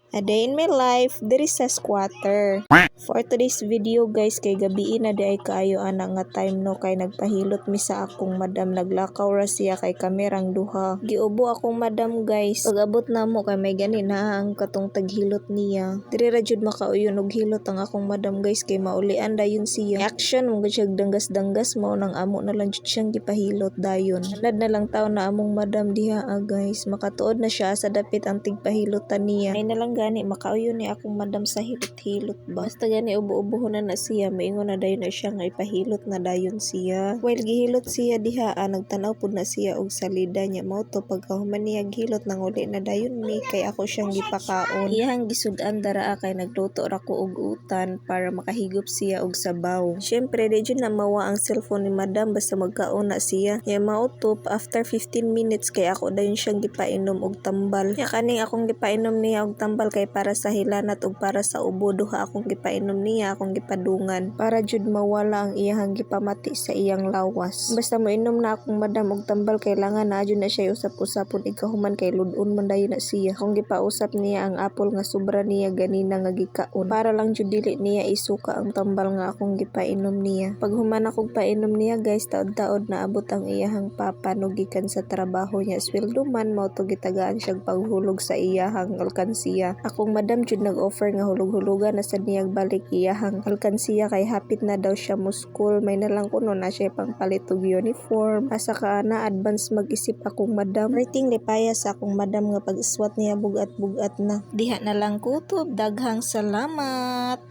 A day in my life, there is a squatter. For today's video guys, kay gabi na di ay kaayo ana nga time no kay nagpahilot mi sa akong madam, naglakaw ra siya kay kamerang duha. Giubo akong madam guys. Pag-abot namo kay may gani na ang katong taghilot niya. Diri ra jud makauyon og hilot ang akong madam guys kay maulian dayon siya. Action mo gud danggas-danggas mo nang amo na lang jud siyang gipahilot dayon. Anad na lang taon na among madam diha guys. Makatuod na siya sa dapit ang tigpahilotan niya. Ay na lang gani makauyon ni akong madam sa hilot-hilot ba. Basta gani ubo-ubohon na siya, maingon na dayon na siya nga ipahilot na dayon siya. While gihilot siya diha, nagtanaw pud na siya og salida niya. Mao to pagkahuman niya gihilot nang uli na dayon mi kay ako siyang gipakaon. Iyang gisud-an dara kay nagluto ra ko og utan para makahigop siya og sabaw. Syempre di jud na mawa ang cellphone ni madam basta magkaon na siya. Ya mao to after 15 minutes kay ako dayon siyang gipainom og tambal. Ya kaning akong gipainom niya og tambal kay para sa hilanat ug para sa ubo, duha akong gipainom niya, akong gipadungan para jud mawala ang iyang gipamati sa iyang lawas. Basta moinom na akong madam og tambal kailangan na jud na siya usap-usapon ikahuman kay ludon man dayon na siya. Akong gipausap niya ang apple nga sobra niya ganina nga gikaon para lang jud dili niya isuka ang tambal nga akong gipainom niya. Pag human akong painom niya guys, taod-taod naabot ang iyang papa no gikan sa trabaho niya. Sweldo man mao to gitagaan siyang paghulog sa iyang alkansiya. Akong madam jud nag-offer nga hulog-hulugan na sad niyang balik iyang alkansiya kay hapit na daw siya mo school. May nalang kuno na siya pangpalit og uniform. Asa ka na advance mag-isip akong madam. Rating lipaya sa akong madam nga pag-iswat niya bugat-bugat na. Diha na lang kutob. Daghang salamat.